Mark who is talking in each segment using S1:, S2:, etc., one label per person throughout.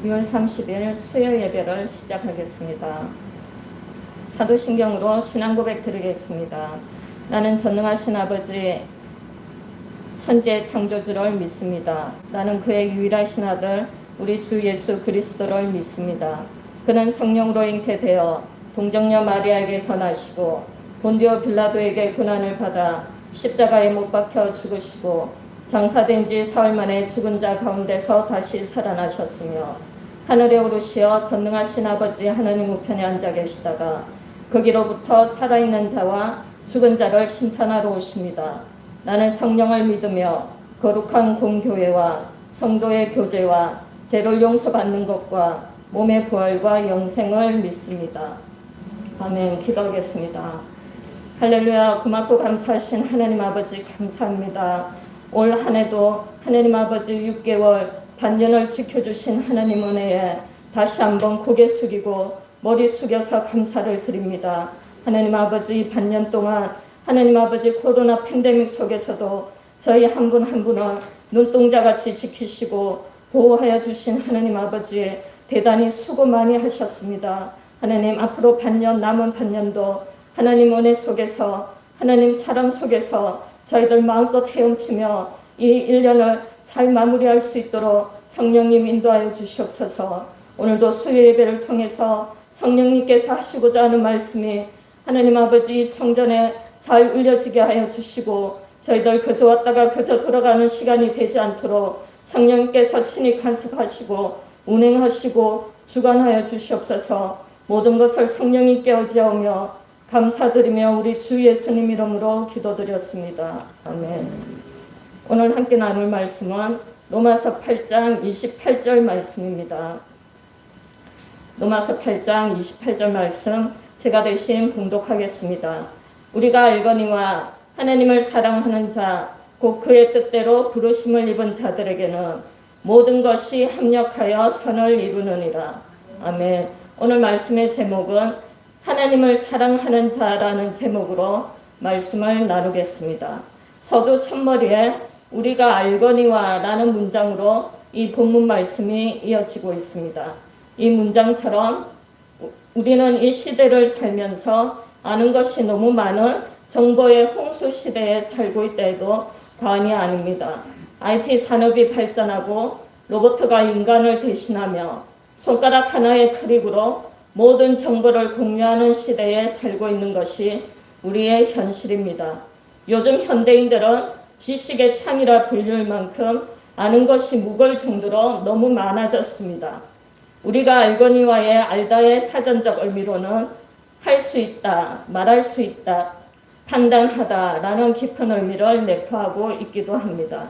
S1: 6월 30일 수요 예배를 시작하겠습니다. 사도신경으로 신앙 고백 드리겠습니다. 나는 전능하신 아버지 천지의 창조주를 믿습니다. 나는 그의 유일하신 아들 우리 주 예수 그리스도를 믿습니다. 그는 성령으로 잉태되어 동정녀 마리아에게서 나시고 본디오 빌라도에게 고난을 받아 십자가에 못 박혀 죽으시고 장사된 지 사흘 만에 죽은 자 가운데서 다시 살아나셨으며 하늘에 오르시어 전능하신 아버지 하나님 우편에 앉아 계시다가 거기로부터 살아있는 자와 죽은 자를 심판하러 오십니다. 나는 성령을 믿으며 거룩한 공교회와 성도의 교제와 죄를 용서받는 것과 몸의 부활과 영생을 믿습니다. 아멘. 기도하겠습니다. 할렐루야. 고맙고 감사하신 하나님 아버지 감사합니다. 올 한 해도 하나님 아버지 6개월 반년을 지켜주신 하나님 은혜에 다시 한번 고개 숙이고 머리 숙여서 감사를 드립니다. 하나님 아버지 반년 동안 하나님 아버지 코로나 팬데믹 속에서도 저희 한 분 한 분을 눈동자같이 지키시고 보호하여 주신 하나님 아버지 대단히 수고 많이 하셨습니다. 하나님 앞으로 반년 남은 반년도 하나님 은혜 속에서 하나님 사랑 속에서 저희들 마음껏 헤엄치며 이 1년을 잘 마무리할 수 있도록 성령님 인도하여 주시옵소서. 오늘도 수요 예배를 통해서 성령님께서 하시고자 하는 말씀이 하나님 아버지 성전에 잘 울려지게 하여 주시고 저희들 그저 왔다가 그저 돌아가는 시간이 되지 않도록 성령님께서 친히 간섭하시고 운행하시고 주관하여 주시옵소서. 모든 것을 성령님께 의지하며 감사드리며 우리 주 예수님 이름으로 기도드렸습니다. 아멘. 오늘 함께 나눌 말씀은 로마서 8장 28절 말씀입니다. 로마서 8장 28절 말씀 제가 대신 봉독하겠습니다. 우리가 알거니와 하나님을 사랑하는 자 곧 그의 뜻대로 부르심을 입은 자들에게는 모든 것이 합력하여 선을 이루느니라. 아멘. 오늘 말씀의 제목은 하나님을 사랑하는 자라는 제목으로 말씀을 나누겠습니다. 서두 첫머리에 우리가 알거니와 라는 문장으로 이 본문 말씀이 이어지고 있습니다. 이 문장처럼 우리는 이 시대를 살면서 아는 것이 너무 많은 정보의 홍수 시대에 살고 있다 해도 과언이 아닙니다. IT 산업이 발전하고 로봇가 인간을 대신하며 손가락 하나의 클릭으로 모든 정보를 공유하는 시대에 살고 있는 것이 우리의 현실입니다. 요즘 현대인들은 지식의 창이라 불릴 만큼 아는 것이 무거울 정도로 너무 많아졌습니다. 우리가 알거니와의 알다의 사전적 의미로는 할 수 있다, 말할 수 있다, 판단하다 라는 깊은 의미를 내포하고 있기도 합니다.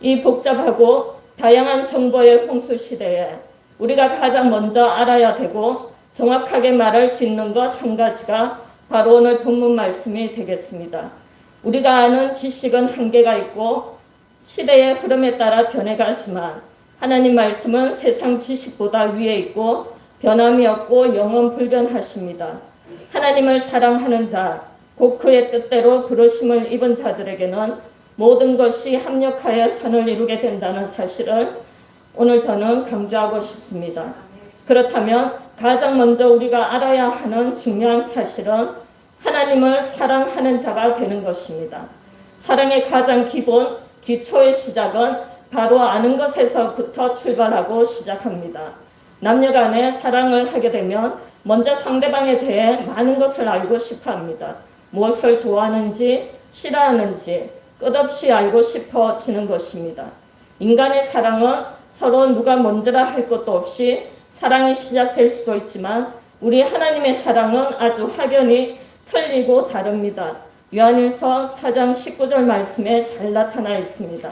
S1: 이 복잡하고 다양한 정보의 홍수 시대에 우리가 가장 먼저 알아야 되고 정확하게 말할 수 있는 것 한 가지가 바로 오늘 본문 말씀이 되겠습니다. 우리가 아는 지식은 한계가 있고 시대의 흐름에 따라 변해가지만 하나님 말씀은 세상 지식보다 위에 있고 변함이 없고 영원불변하십니다. 하나님을 사랑하는 자, 곧 그의 뜻대로 부르심을 입은 자들에게는 모든 것이 합력하여 선을 이루게 된다는 사실을 오늘 저는 강조하고 싶습니다. 그렇다면 가장 먼저 우리가 알아야 하는 중요한 사실은 하나님을 사랑하는 자가 되는 것입니다. 사랑의 가장 기본, 기초의 시작은 바로 아는 것에서부터 출발하고 시작합니다. 남녀 간에 사랑을 하게 되면 먼저 상대방에 대해 많은 것을 알고 싶어 합니다. 무엇을 좋아하는지, 싫어하는지 끝없이 알고 싶어지는 것입니다. 인간의 사랑은 서로 누가 먼저라 할 것도 없이 사랑이 시작될 수도 있지만 우리 하나님의 사랑은 아주 확연히 틀리고 다릅니다. 요한일서 4장 19절 말씀에 잘 나타나 있습니다.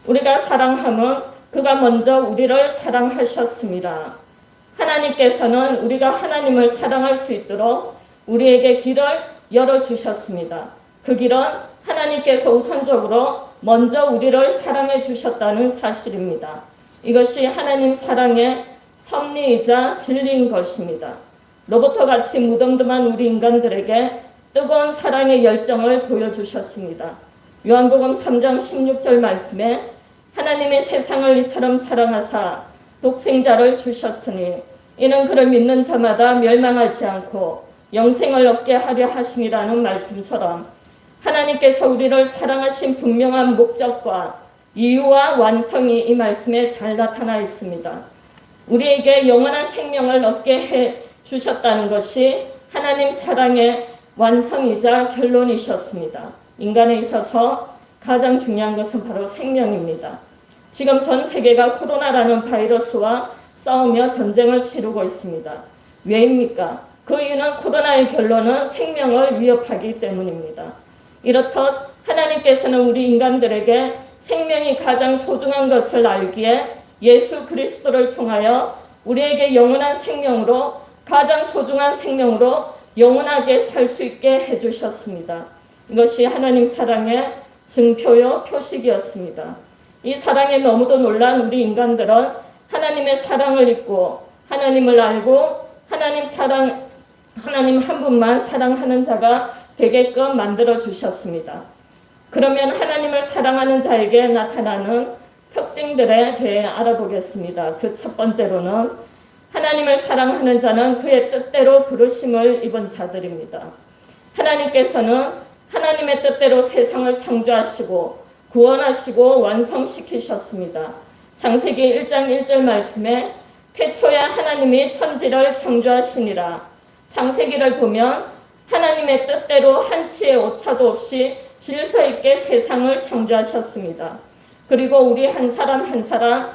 S1: 우리가 사랑함은 그가 먼저 우리를 사랑하셨습니다. 하나님께서는 우리가 하나님을 사랑할 수 있도록 우리에게 길을 열어주셨습니다. 그 길은 하나님께서 우선적으로 먼저 우리를 사랑해 주셨다는 사실입니다. 이것이 하나님 사랑의 섭리이자 진리인 것입니다. 로봇같이 무덤덤한 우리 인간들에게 뜨거운 사랑의 열정을 보여주셨습니다. 요한복음 3장 16절 말씀에 하나님의 세상을 이처럼 사랑하사 독생자를 주셨으니 이는 그를 믿는 자마다 멸망하지 않고 영생을 얻게 하려 하심이라는 말씀처럼 하나님께서 우리를 사랑하신 분명한 목적과 이유와 완성이 이 말씀에 잘 나타나 있습니다. 우리에게 영원한 생명을 얻게 해 주셨다는 것이 하나님 사랑의 완성이자 결론이셨습니다. 인간에 있어서 가장 중요한 것은 바로 생명입니다. 지금 전 세계가 코로나라는 바이러스와 싸우며 전쟁을 치르고 있습니다. 왜입니까? 그 이유는 코로나의 결론은 생명을 위협하기 때문입니다. 이렇듯 하나님께서는 우리 인간들에게 생명이 가장 소중한 것을 알기에 예수 그리스도를 통하여 우리에게 영원한 생명으로 가장 소중한 생명으로 영원하게 살 수 있게 해주셨습니다. 이것이 하나님 사랑의 증표요 표식이었습니다. 이 사랑에 너무도 놀란 우리 인간들은 하나님의 사랑을 잊고 하나님을 알고 하나님 한 분만 사랑하는 자가 되게끔 만들어 주셨습니다. 그러면 하나님을 사랑하는 자에게 나타나는 특징들에 대해 알아보겠습니다. 그 첫 번째로는 하나님을 사랑하는 자는 그의 뜻대로 부르심을 입은 자들입니다. 하나님께서는 하나님의 뜻대로 세상을 창조하시고 구원하시고 완성시키셨습니다. 창세기 1장 1절 말씀에 태초에 하나님이 천지를 창조하시니라. 창세기를 보면 하나님의 뜻대로 한치의 오차도 없이 질서 있게 세상을 창조하셨습니다. 그리고 우리 한 사람 한 사람을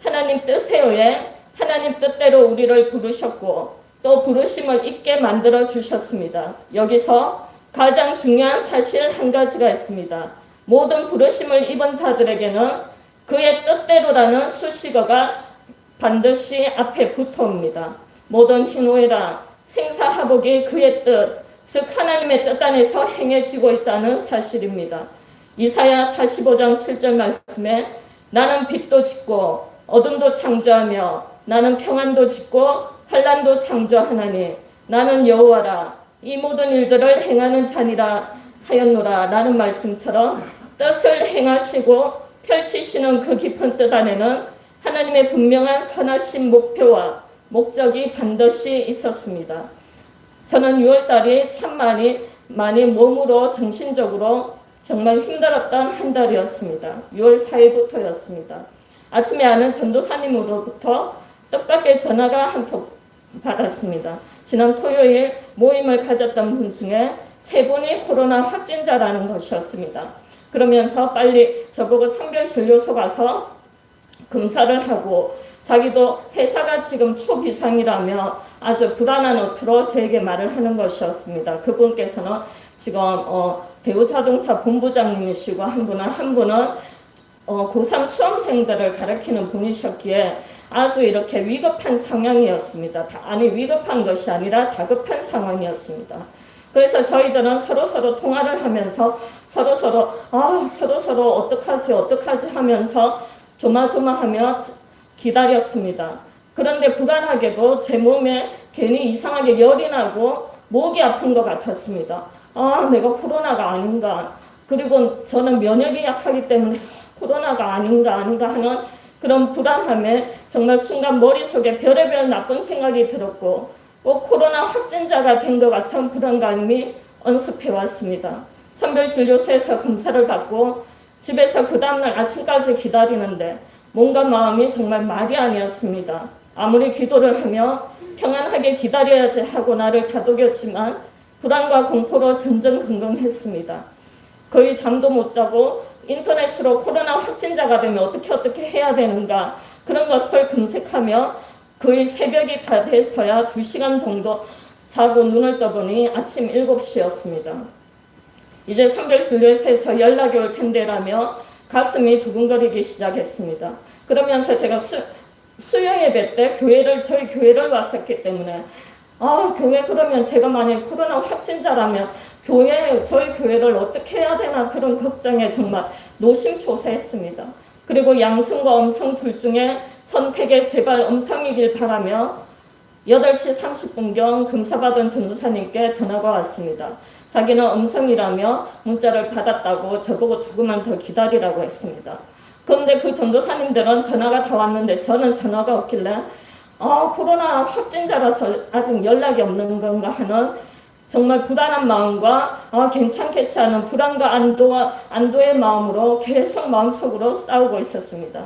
S1: 하나님 뜻에 의해 하나님 뜻대로 우리를 부르셨고 또 부르심을 있게 만들어 주셨습니다. 여기서 가장 중요한 사실 한 가지가 있습니다. 모든 부르심을 입은 자들에게는 그의 뜻대로라는 수식어가 반드시 앞에 붙어옵니다. 모든 희노애락, 생사화복이 그의 뜻, 즉 하나님의 뜻 안에서 행해지고 있다는 사실입니다. 이사야 45장 7절 말씀에 나는 빛도 짓고 어둠도 창조하며 나는 평안도 짓고 환난도 창조하나니 나는 여호와라 이 모든 일들을 행하는 자니라 하였노라 라는 말씀처럼 뜻을 행하시고 펼치시는 그 깊은 뜻 안에는 하나님의 분명한 선하신 목표와 목적이 반드시 있었습니다. 저는 6월달이 참 많이 몸으로 정신적으로 정말 힘들었던 한 달이었습니다. 6월 4일부터였습니다. 아침에 아는 전도사님으로부터 뜻밖의 전화가 한 통 받았습니다. 지난 토요일 모임을 가졌던 분 중에 3분이 코로나 확진자라는 것이었습니다. 그러면서 빨리 저보고 선별진료소 가서 검사를 하고 자기도 회사가 지금 초비상이라며 아주 불안한 어투로 저에게 말을 하는 것이었습니다. 그분께서는 지금 대우자동차 본부장님이시고 한 분은 고3 수험생들을 가르치는 분이셨기에 아주 이렇게 위급한 상황이었습니다. 아니 위급한 것이 아니라 다급한 상황이었습니다. 그래서 저희들은 서로 통화를 하면서 서로 어떡하지 하면서 조마조마하며 기다렸습니다. 그런데 불안하게도 제 몸에 괜히 이상하게 열이 나고 목이 아픈 것 같았습니다. 내가 코로나가 아닌가. 그리고 저는 면역이 약하기 때문에 코로나가 아닌가 하는 그런 불안함에 정말 순간 머릿속에 별의별 나쁜 생각이 들었고 꼭 코로나 확진자가 된 것 같은 불안감이 언습해 왔습니다. 선별진료소에서 검사를 받고 집에서 그 다음날 아침까지 기다리는데 몸과 마음이 정말 말이 아니었습니다. 아무리 기도를 하며 평안하게 기다려야지 하고 나를 다독였지만 불안과 공포로 전전긍긍했습니다. 거의 잠도 못 자고 인터넷으로 코로나 확진자가 되면 어떻게 해야 되는가 그런 것을 검색하며 거의 새벽이 다 돼서야 2시간 정도 자고 눈을 떠보니 아침 7시였습니다. 이제 선별진료소에서 연락이 올 텐데라며 가슴이 두근거리기 시작했습니다. 그러면서 제가 수요예배 때 저희 교회를 왔었기 때문에 교회 그러면 제가 만약 코로나 확진자라면 저희 교회를 어떻게 해야 되나 그런 걱정에 정말 노심초사했습니다. 그리고 양성과 음성 둘 중에 선택에 제발 음성이길 바라며 8시 30분경 검사받은 전도사님께 전화가 왔습니다. 자기는 음성이라며 문자를 받았다고 저보고 조금만 더 기다리라고 했습니다. 그런데 그 전도사님들은 전화가 다 왔는데 저는 전화가 없길래 코로나 확진자라서 아직 연락이 없는 건가 하는 정말 불안한 마음과 괜찮겠지 하는 불안과 안도의 마음으로 계속 마음속으로 싸우고 있었습니다.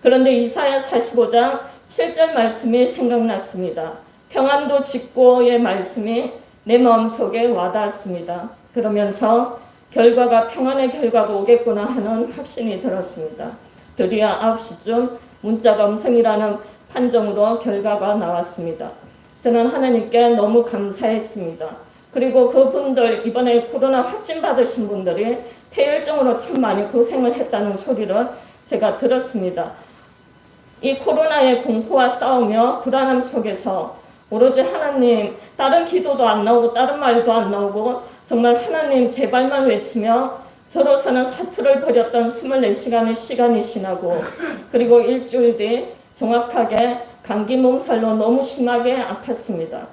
S1: 그런데 이사야 45장 7절 말씀이 생각났습니다. 평안도 짓고의 말씀이 내 마음속에 와닿았습니다. 그러면서 평안의 결과가 오겠구나 하는 확신이 들었습니다. 드디어 9시쯤 문자가 음성이라는 판정으로 결과가 나왔습니다. 저는 하나님께 너무 감사했습니다. 그리고 그분들 이번에 코로나 확진 받으신 분들이 폐혈증으로 참 많이 고생을 했다는 소리를 제가 들었습니다. 이 코로나의 공포와 싸우며 불안함 속에서 오로지 하나님, 다른 기도도 안 나오고 다른 말도 안 나오고 정말 하나님 제발만 외치며 저로서는 사투를 벌였던 24시간의 시간이 지나고 그리고 일주일 뒤 정확하게 감기 몸살로 너무 심하게 아팠습니다.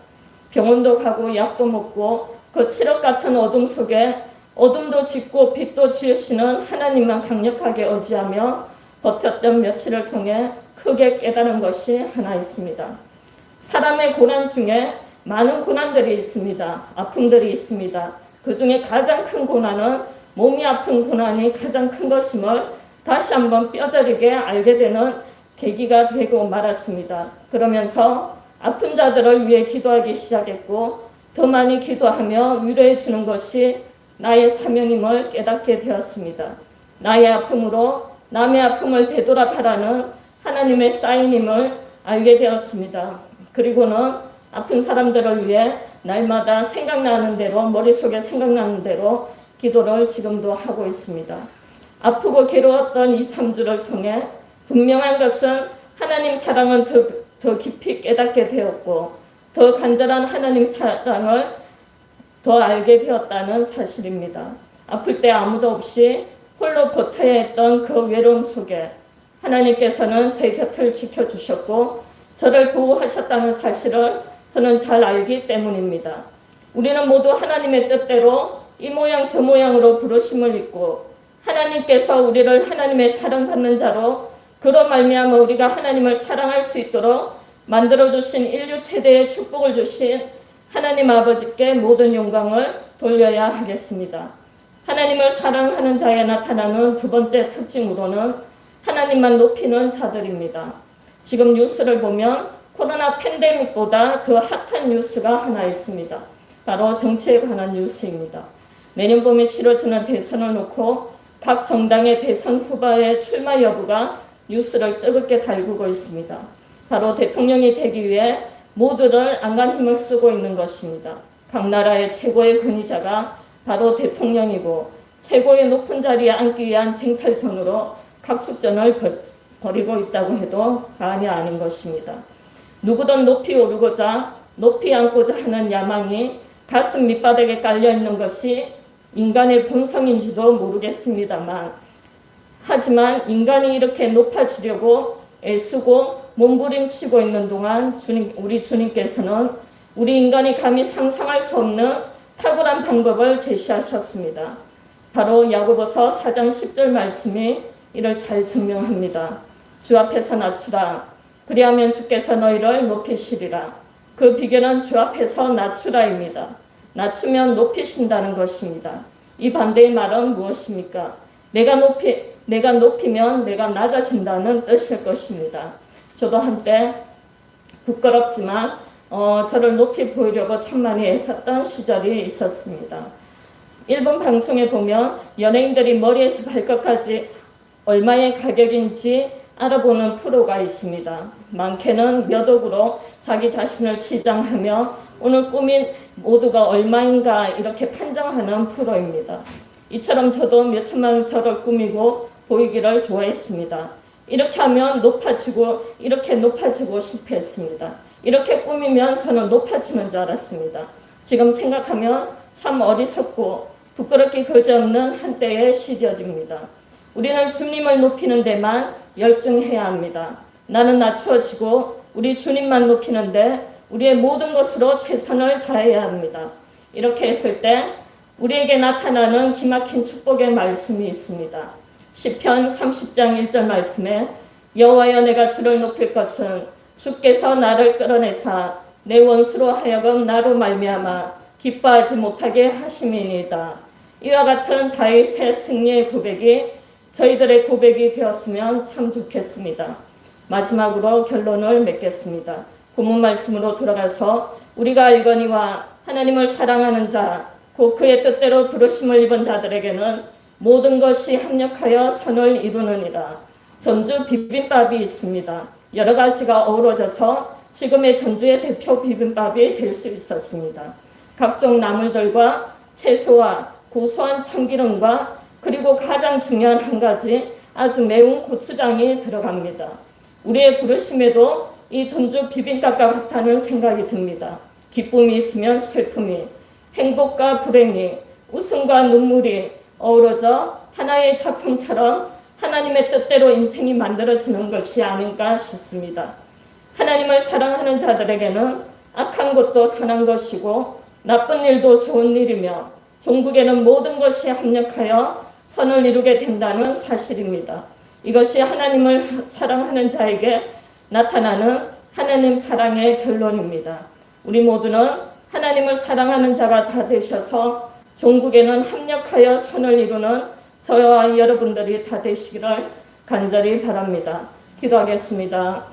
S1: 병원도 가고 약도 먹고 그 칠흑 같은 어둠 속에 어둠도 짓고 빛도 지으시는 하나님만 강력하게 의지하며 버텼던 며칠을 통해 크게 깨달은 것이 하나 있습니다. 사람의 고난 중에 많은 고난들이 있습니다. 아픔들이 있습니다. 그 중에 가장 큰 고난은 몸이 아픈 고난이 가장 큰 것임을 다시 한번 뼈저리게 알게 되는 계기가 되고 말았습니다. 그러면서 아픈 자들을 위해 기도하기 시작했고 더 많이 기도하며 위로해 주는 것이 나의 사명임을 깨닫게 되었습니다. 나의 아픔으로 남의 아픔을 되돌아가라는 하나님의 사인임을 알게 되었습니다. 그리고는 아픈 사람들을 위해 날마다 생각나는 대로 머릿속에 생각나는 대로 기도를 지금도 하고 있습니다. 아프고 괴로웠던 이 3주를 통해 분명한 것은 하나님 사랑은 더 깊이 깨닫게 되었고 더 간절한 하나님 사랑을 더 알게 되었다는 사실입니다. 아플 때 아무도 없이 홀로 버텨야 했던 그 외로움 속에 하나님께서는 제 곁을 지켜주셨고 저를 보호하셨다는 사실을 저는 잘 알기 때문입니다. 우리는 모두 하나님의 뜻대로 이 모양 저 모양으로 부르심을 입고 하나님께서 우리를 하나님의 사랑받는 자로 그로 말미암아 우리가 하나님을 사랑할 수 있도록 만들어주신 인류 최대의 축복을 주신 하나님 아버지께 모든 영광을 돌려야 하겠습니다. 하나님을 사랑하는 자에 나타나는 두 번째 특징으로는 하나님만 높이는 자들입니다. 지금 뉴스를 보면 코로나 팬데믹보다 더 핫한 뉴스가 하나 있습니다. 바로 정치에 관한 뉴스입니다. 내년 봄에 치러지는 대선을 놓고 각 정당의 대선 후보의 출마 여부가 뉴스를 뜨겁게 달구고 있습니다. 바로 대통령이 되기 위해 모두들 안간 힘을 쓰고 있는 것입니다. 각 나라의 최고의 권위자가 바로 대통령이고 최고의 높은 자리에 앉기 위한 쟁탈전으로 각축전을 벌이고 있다고 해도 과언이 아닌 것입니다. 누구든 높이 오르고자 높이 앉고자 하는 야망이 가슴 밑바닥에 깔려있는 것이 인간의 본성인지도 모르겠습니다만 하지만 인간이 이렇게 높아지려고 애쓰고 몸부림치고 있는 동안 우리 주님께서는 우리 인간이 감히 상상할 수 없는 탁월한 방법을 제시하셨습니다. 바로 야고보서 4장 10절 말씀이 이를 잘 증명합니다. 주 앞에서 낮추라. 그리하면 주께서 너희를 높이시리라. 그 비결은 주 앞에서 낮추라입니다. 낮추면 높이신다는 것입니다. 이 반대의 말은 무엇입니까? 내가 높이면 내가 낮아진다는 뜻일 것입니다. 저도 한때 부끄럽지만 저를 높이 보이려고 천만이 애썼던 시절이 있었습니다. 일본 방송에 보면 연예인들이 머리에서 발끝까지 얼마의 가격인지 알아보는 프로가 있습니다. 많게는 몇 억으로 자기 자신을 치장하며 오늘 꿈인 모두가 얼마인가 이렇게 판정하는 프로입니다. 이처럼 저도 몇천만 저를 꾸미고 보이기를 좋아했습니다. 이렇게 하면 이렇게 높아지고 싶어 했습니다. 이렇게 꾸미면 저는 높아지는 줄 알았습니다. 지금 생각하면 참 어리석고 부끄럽게 그지없는 한때의 시절입니다. 우리는 주님을 높이는 데만 열중해야 합니다. 나는 낮추어지고 우리 주님만 높이는데 우리의 모든 것으로 최선을 다해야 합니다. 이렇게 했을 때 우리에게 나타나는 기막힌 축복의 말씀이 있습니다. 시편 30장 1절 말씀에 여호와여 내가 주를 높일 것은 주께서 나를 끌어내사 내 원수로 하여금 나로 말미암아 기뻐하지 못하게 하심이니이다. 이와 같은 다윗의 승리의 고백이 저희들의 고백이 되었으면 참 좋겠습니다. 마지막으로 결론을 맺겠습니다. 본문 말씀으로 돌아가서 우리가 알거니와 하나님을 사랑하는 자, 곧 그의 뜻대로 부르심을 입은 자들에게는 모든 것이 합력하여 선을 이루느니라. 전주 비빔밥이 있습니다. 여러 가지가 어우러져서 지금의 전주의 대표 비빔밥이 될 수 있었습니다. 각종 나물들과 채소와 고소한 참기름과 그리고 가장 중요한 한 가지 아주 매운 고추장이 들어갑니다. 우리의 부르심에도 이 전주 비빔밥과 같다는 생각이 듭니다. 기쁨이 있으면 슬픔이, 행복과 불행이, 웃음과 눈물이 어우러져 하나의 작품처럼 하나님의 뜻대로 인생이 만들어지는 것이 아닌가 싶습니다. 하나님을 사랑하는 자들에게는 악한 것도 선한 것이고 나쁜 일도 좋은 일이며 종국에는 모든 것이 합력하여 선을 이루게 된다는 사실입니다. 이것이 하나님을 사랑하는 자에게 나타나는 하나님 사랑의 결론입니다. 우리 모두는 하나님을 사랑하는 자가 다 되셔서 종국에는 합력하여 선을 이루는 저와 여러분들이 다 되시기를 간절히 바랍니다. 기도하겠습니다.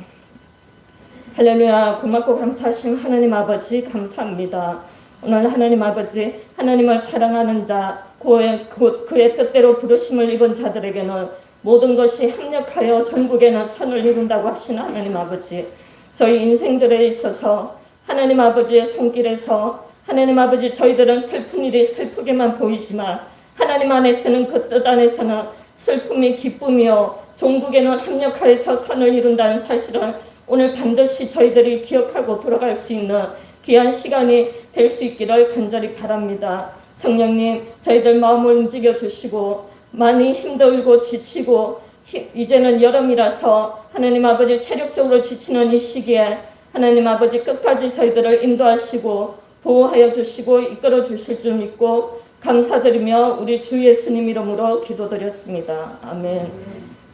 S1: 할렐루야. 고맙고 감사하신 하나님 아버지 감사합니다. 오늘 하나님 아버지 하나님을 사랑하는 자 곧 그의 뜻대로 부르심을 입은 자들에게는 모든 것이 합력하여 전국에는 선을 이룬다고 하신 하나님 아버지, 저희 인생들에 있어서 하나님 아버지의 손길에서 하나님 아버지 저희들은 슬픈 일이 슬프게만 보이지만 하나님 안에서는 그 뜻 안에서는 슬픔이 기쁨이요 종국에는 합력하여서 선을 이룬다는 사실을 오늘 반드시 저희들이 기억하고 돌아갈 수 있는 귀한 시간이 될 수 있기를 간절히 바랍니다. 성령님, 저희들 마음을 움직여 주시고 많이 힘들고 지치고 이제는 여름이라서 하나님 아버지 체력적으로 지치는 이 시기에 하나님 아버지 끝까지 저희들을 인도하시고 보호하여 주시고 이끌어 주실 줄 믿고 감사드리며 우리 주 예수님 이름으로 기도드렸습니다. 아멘.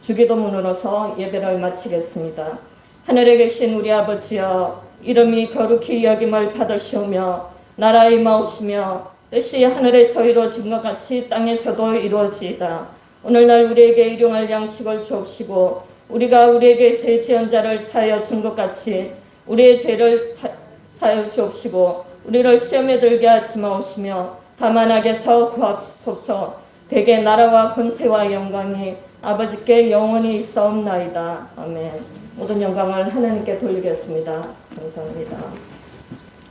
S1: 주기도문으로서 예배를 마치겠습니다. 하늘에 계신 우리 아버지여, 이름이 거룩히 여김을 받으시오며 나라의 임하옵시며 뜻이 하늘에서 이루어진 것 같이 땅에서도 이루어지이다. 오늘날 우리에게 일용할 양식을 주옵시고 우리가 우리에게 죄 지은 자를 사하여 준 것 같이 우리의 죄를 사하여 주옵시고 우리를 시험에 들게 하지 마옵시며 다만 악에서 구하옵소서. 대개 나라와 권세와 영광이 아버지께 영원히 있사옵나이다. 아멘. 모든 영광을 하나님께 돌리겠습니다. 감사합니다.